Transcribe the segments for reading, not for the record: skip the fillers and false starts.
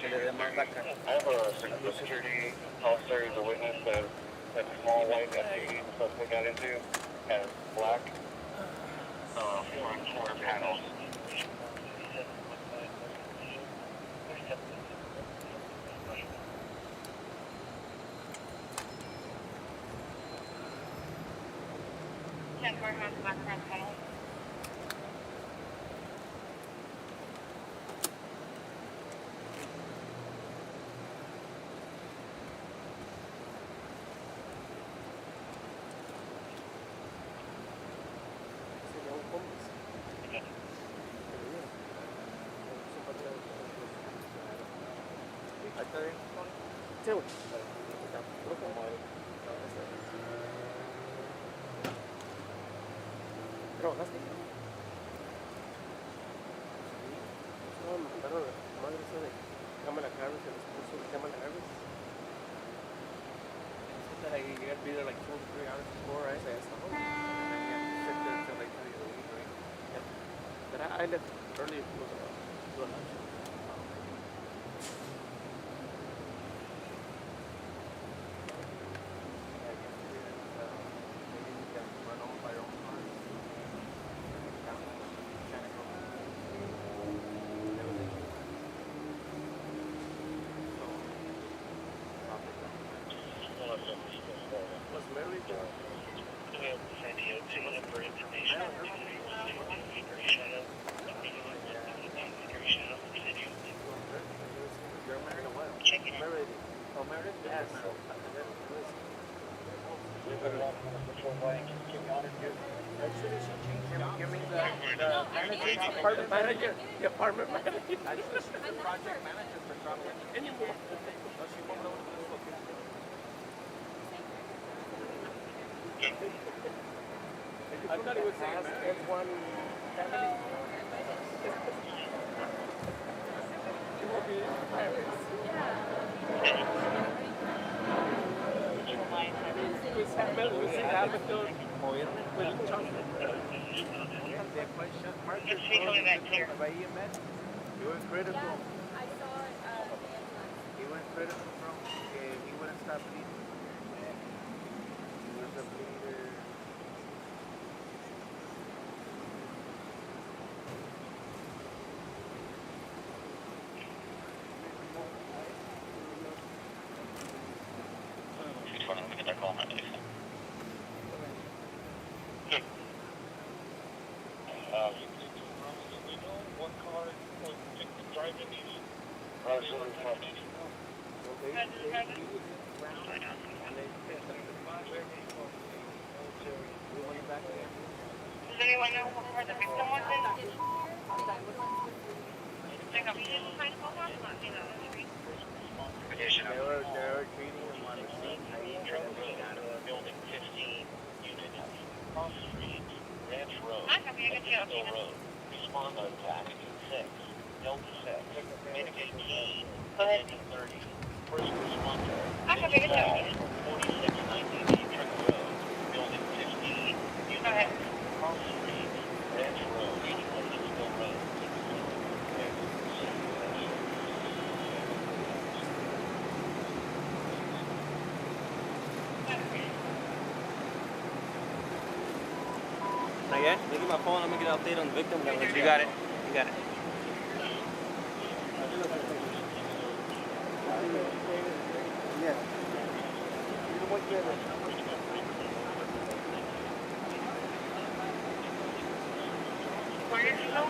I have a security officer who's a witness that small white SUV the suspect got into has black front quarter panels. Car has black front panels. Sí, güey. ¿Trabajaste? No, me contaron la madre esa de Kamala Harris, el esposo de Kamala Harris. That I get be there like 2 or 3 hours before, right? So I asked them, and then you have to sit there until they tell you to leave, right? Yep. But I left early, it was to a lunch. Apartment manager. The apartment manager. She's the project manager for Tropic anymore. She won't know what to do. I thought it was saying one family. You will be in Paris. He went critical. Yeah, I saw it. He went critical from he wouldn't stop bleeding. He was a bleeder. Let me get that call, man. One car driving these. Does anyone know where the victim was in? They were treating him on the scene. Building 15 units, Cross Street, Ranch Road, Road. Respond to attack 6, Delta 6, mitigate key, 30. First responder, 4690 Trent Road, Building 15 units, Cross Street, Ranch Road, 81 Eastville Road. Not yet? Look at my phone. I'm going to get an update on the victim. You got it. You got it. Yeah. Where did you go?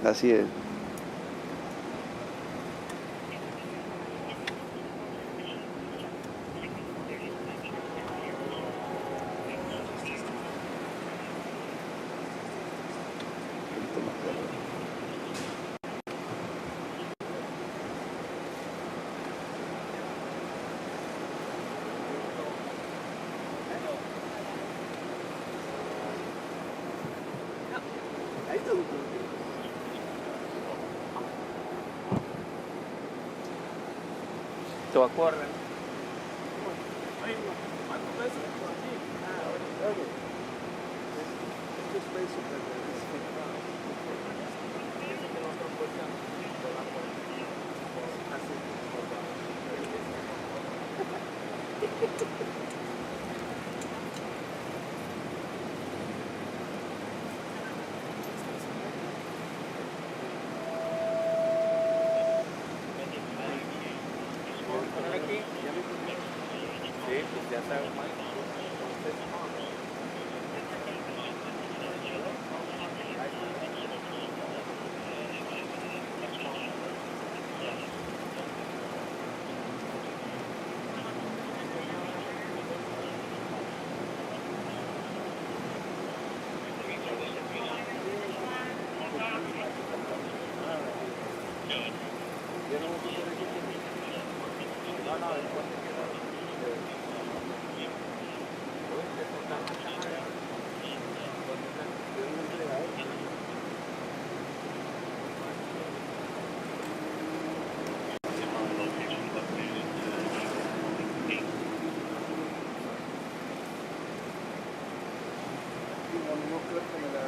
Así es. Se va a correr. Aquí, sí, pues ya sabes más. No creo que me la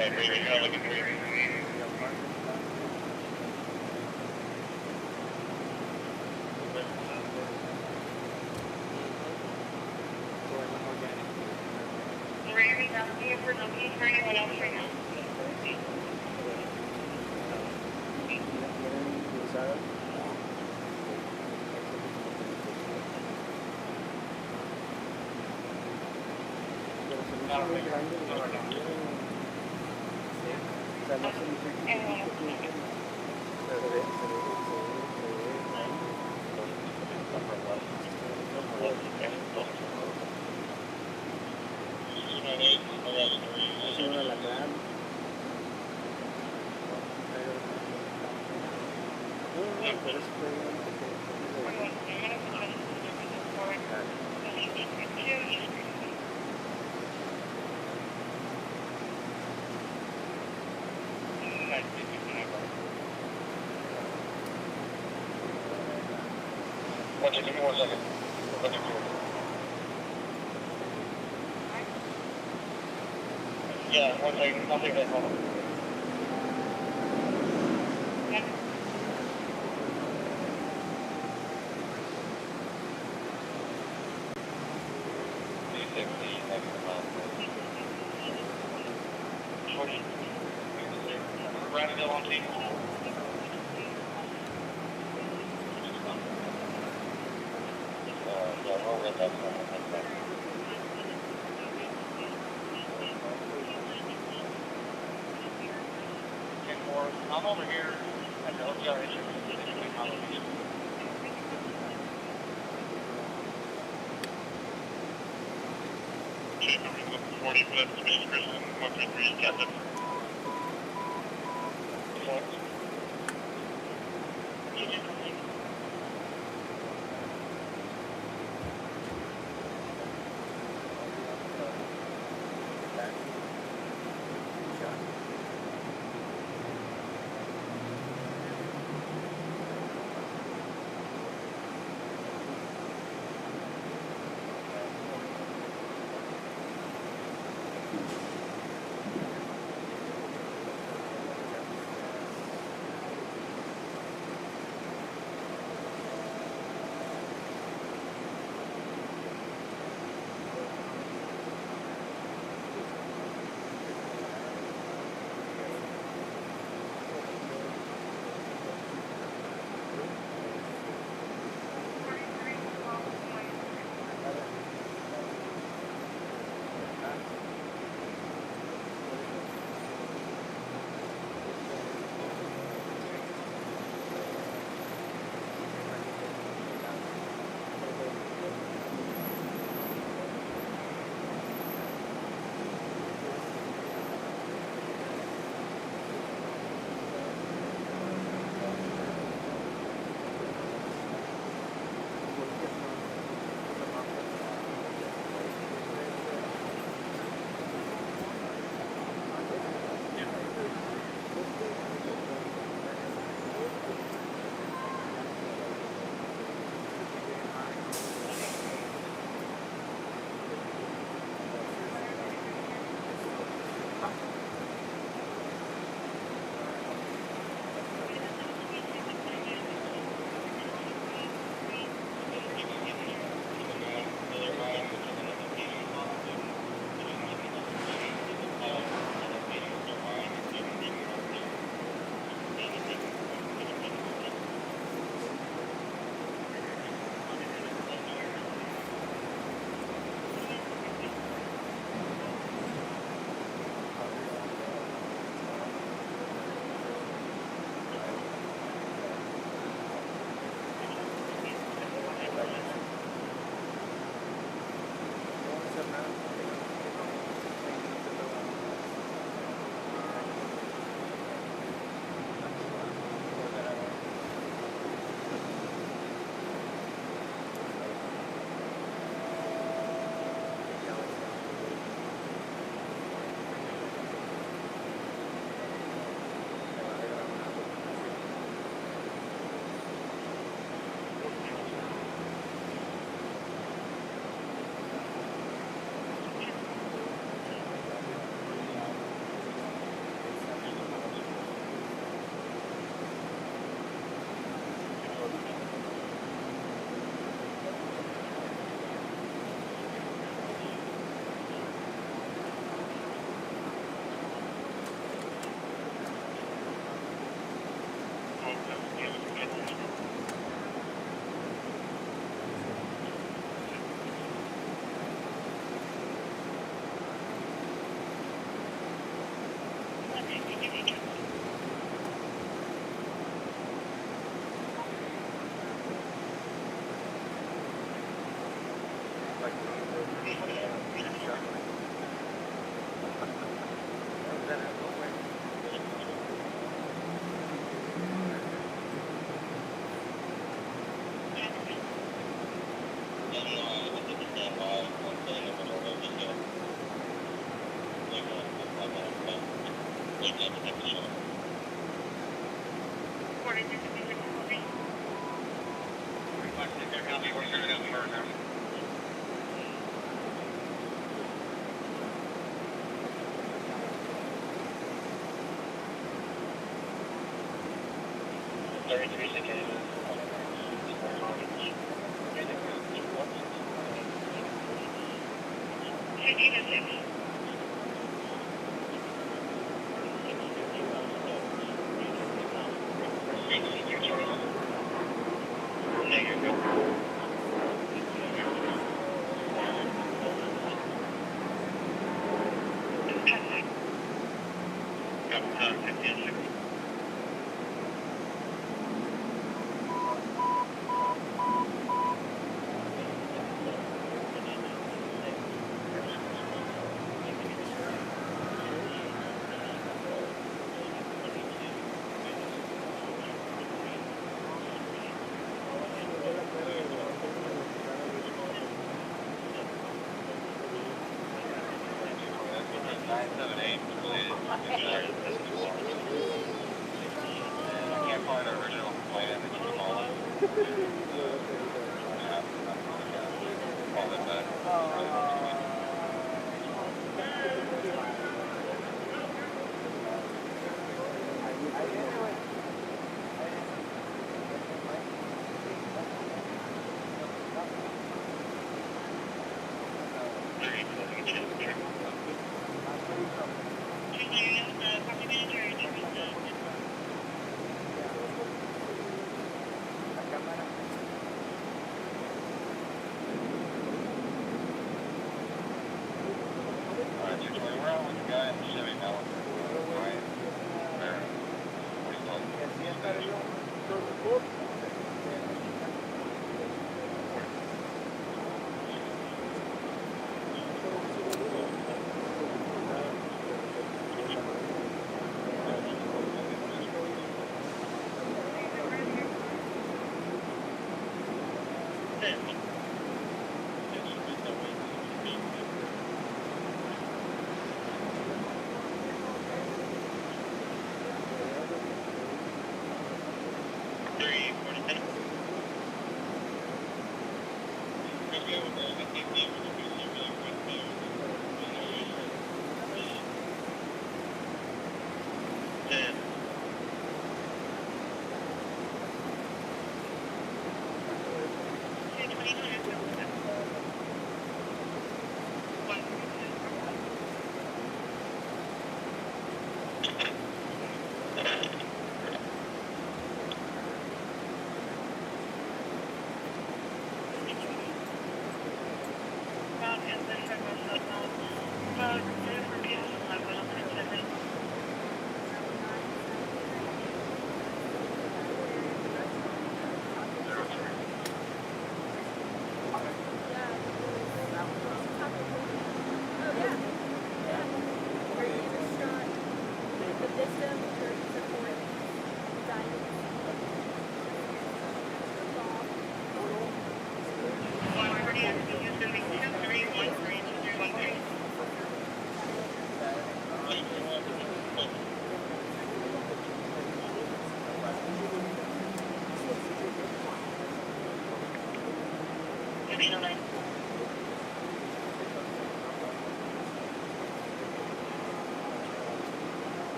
Hey, Dreamy, you're not looking dreamy. The apartment block. Going organic. We're even asking if we're looking for anyone else right now. ¿Tienen cruzada? Pero se me hizo muy grande. O sea, no se me hizo chiquitito. Es un alacrán. No, pero es Watch it, give me 1 second. Looking through. Yeah, 1 second. I'll take that call. Brandonville on team. Yeah, we'll get that. I'm over here at the OTR entrance. Check number 40 for that Space Prison 133 Captain.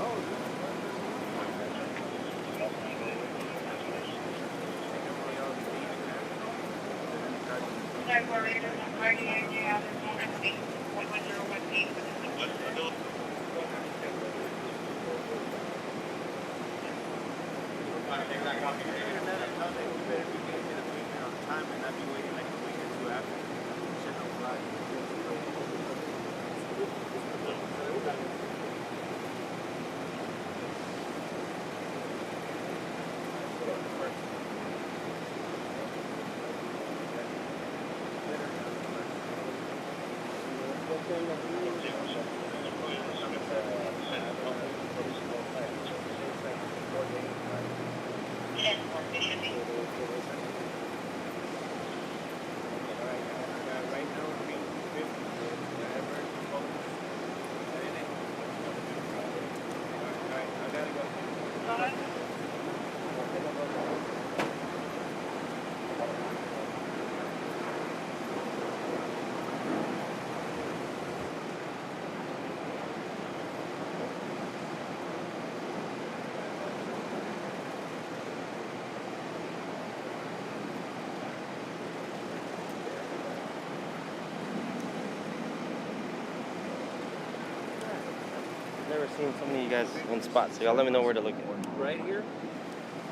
Oh, sorry, we're ready to party and you have this one at 1101 What's the bill? Take that copy. Figure that out, now that we better be getting to the payment on time and not be waiting like a week or two after. Shit don't fly. Never seen so many of you guys in spots, so y'all let me know where to look at. Right here?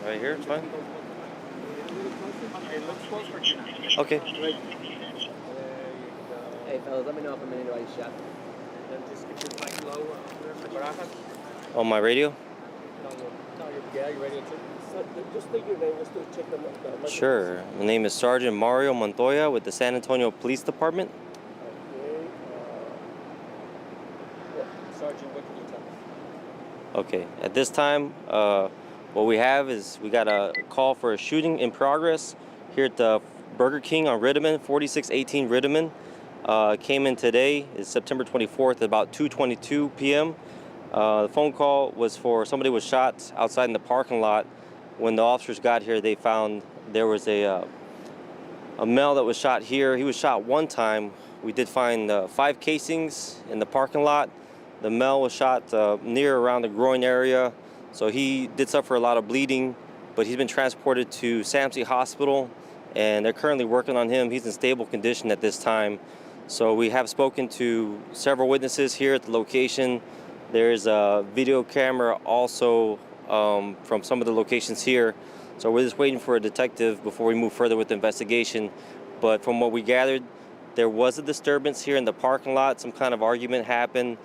Right here, it's fine. It looks close for you. Okay. Hey fellas, let me know if I'm in anybody's shot. And just keep your mic low. On my radio? Yeah, you ready to check? Just state your name, let's do check them out. Sure. My name is Sergeant Mario Montoya with the San Antonio Police Department. Okay, Sergeant, what can you tell us? Okay. At this time, what we have is we got a call for a shooting in progress here at the Burger King on Rittiman, 4618 Rittiman. Came in today, it's September 24th, about 2:22 p.m. The phone call was for somebody was shot outside in the parking lot. When the officers got here, they found there was a male that was shot here. He was shot one time. We did find 5 casings in the parking lot. The male was shot near around the groin area, so he did suffer a lot of bleeding, but he's been transported to SAMC Hospital, and they're currently working on him. He's in stable condition at this time. So we have spoken to several witnesses here at the location. There's a video camera also from some of the locations here. So we're just waiting for a detective before we move further with the investigation. But from what we gathered, there was a disturbance here in the parking lot. Some kind of argument happened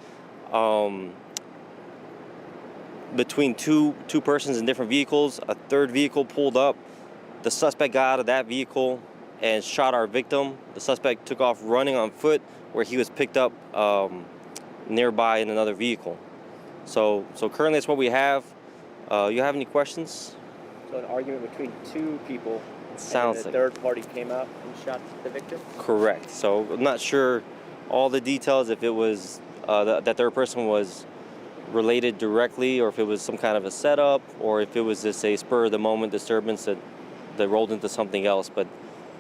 between two persons in different vehicles. A third vehicle pulled up. The suspect got out of that vehicle and shot our victim. The suspect took off running on foot, where he was picked up nearby in another vehicle. So currently that's what we have. You have any questions? So an argument between 2 people. Sounds and like the third party came out and shot the victim? correct. So I'm not sure all the details, if it was that third person was related directly, or if it was some kind of a setup, or if it was just a spur of the moment disturbance that rolled into something else. But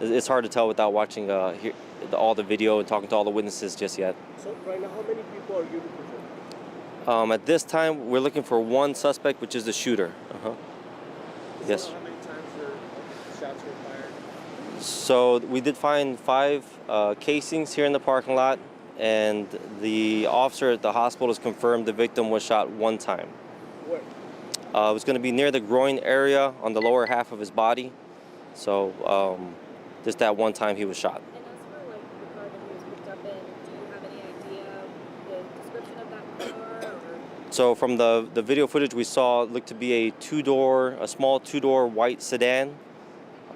it's hard to tell without watching all the video and talking to all the witnesses just yet. So right now, how many people are you looking for? At this time, we're looking for one suspect, which is the shooter. Yes. How many times the shots were fired? So we did find 5 casings here in the parking lot, and the officer at the hospital has confirmed the victim was shot one time. Where? It was going to be near the groin area on the lower half of his body. So just that one time he was shot. And as for like the car that he was picked up in, do you have any idea the description of that car? Or? So from the video footage we saw, it looked to be a small two-door white sedan.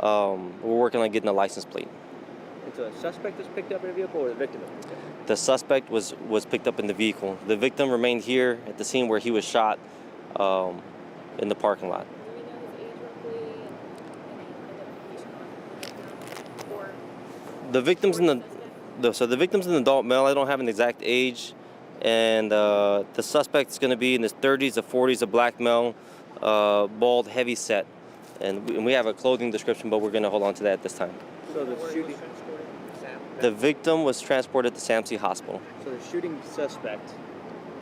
We're working on getting a license plate. And so a suspect was picked up in a vehicle, or the victim was picked up? The suspect was picked up in the vehicle. The victim remained here at the scene where he was shot in the parking lot. Do we know his age roughly and any identification on him? Or The victim's the victim's an adult male. I don't have an exact age, and the suspect's going to be in his 30s to 40s, a black male, bald, heavy set, and we have a clothing description, but we're going to hold on to that at this time. So the shooting. The victim was transported to SAMC Hospital. So the shooting suspect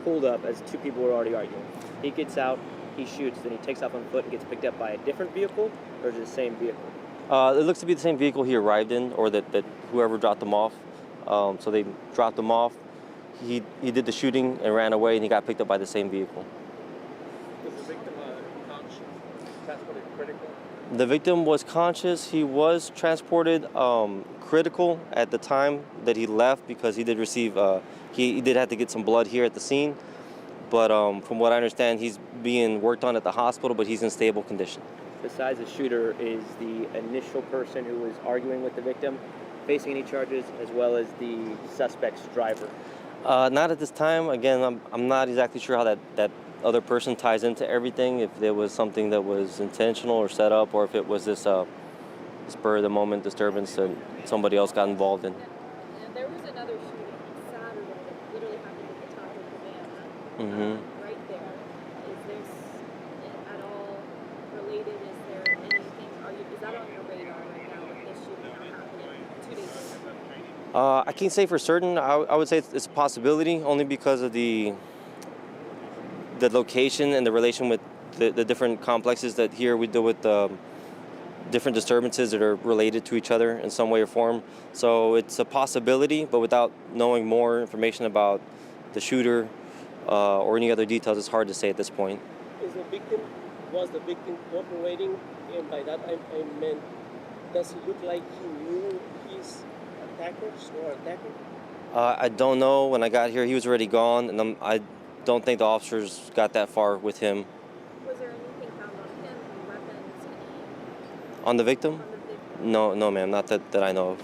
pulled up as 2 people were already arguing. He gets out, he shoots, then he takes off on foot and gets picked up by a different vehicle, or is it the same vehicle? It looks to be the same vehicle he arrived in, or that whoever dropped him off. So they dropped him off. He did the shooting and ran away, and he got picked up by the same vehicle. Was the victim conscious? Transported critical? The victim was conscious. He was transported critical at the time that he left because he did receive, he did have to get some blood here at the scene. But from what I understand, he's being worked on at the hospital, but he's in stable condition. Besides the shooter, is the initial person who was arguing with the victim facing any charges, as well as the suspect's driver? Not at this time. Again, I'm not exactly sure how that other person ties into everything, if there was something that was intentional or set up, or if it was this spur of the moment disturbance that somebody else got involved in. And there was another shooting Saturday that literally happened at the top of the van. Mm-hmm. Right there. Is this at all related? Is there anything? Is that on your radar right now with this shooting that happened 2 days ago? I can't say for certain. I would say it's a possibility, only because of the location and the relation with the different complexes that here we deal with different disturbances that are related to each other in some way or form. So it's a possibility, but without knowing more information about the shooter or any other details, it's hard to say at this point. Was the victim cooperating? And by that I meant, does it look like he knew his attackers or attacker? I don't know. When I got here, he was already gone, and I don't think the officers got that far with him. Was there anything found on him? Any weapons? On the victim? On the victim? No, ma'am. Not that I know of.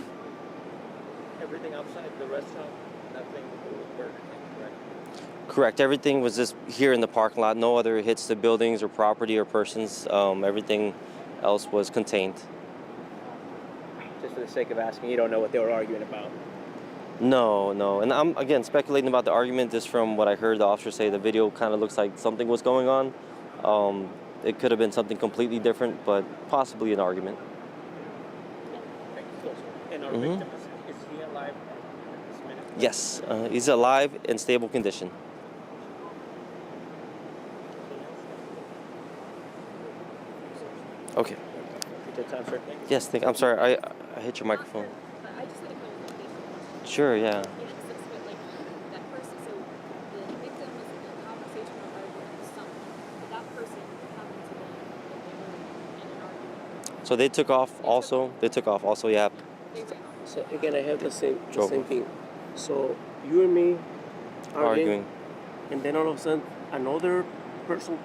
Everything outside the restaurant, nothing with Burger King, correct? Correct. Everything was just here in the parking lot. No other hits to buildings or property or persons. Everything else was contained. Just for the sake of asking, you don't know what they were arguing about? No. And I'm, again, speculating about the argument just from what I heard the officer say. The video kind of looks like something was going on. It could have been something completely different, but possibly an argument. And our victim, is he alive at this minute? Yes, he's alive in stable condition. Okay. Take time, sir. Yes, I'm sorry. I hit your microphone. I just had a clarification. Sure, yeah. Yeah, so like that person, so the victim was in a conversation or argument with someone, but that person happened to them in an argument. So they took off also. Yeah. They ran off. So again, I have the same Drove. thing. So you and me Arguing. and then all of a sudden another person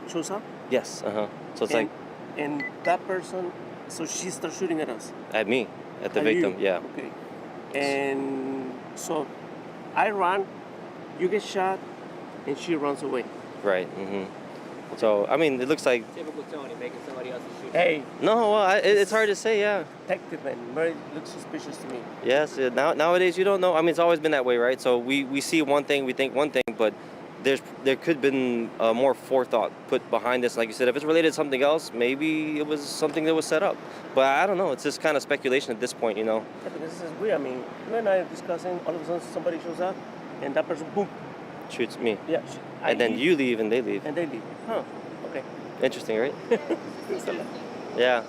shows up. Yes. So it's like and that person, so she starts shooting at us. at me, at the At victim. you. Yeah. Okay. And so I run, you get shot, and she runs away. Right. So I mean, it looks like Typical Tony, making somebody else's shoot. Hey, no. Well, it's hard to say. Yeah. detective man, very looks suspicious to me. Yes. Nowadays, you don't know. I mean, it's always been that way, right? So we see one thing, we think one thing, but there could have been more forethought put behind this. Like you said, if it's related to something else, maybe it was something that was set up. But I don't know. It's just kind of speculation at this point, you know. Yeah, but this is weird. I mean, you and I are discussing, all of a sudden somebody shows up, and that person, boom. Shoots me. Yeah. And then you leave and they leave. And they leave. Huh. Okay. Interesting, right? Yeah.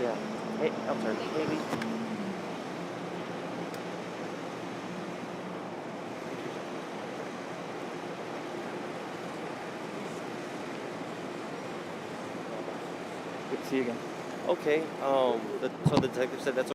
Yeah. Hey, I'm sorry. Maybe. Good to see you again. Okay. So the detective said that's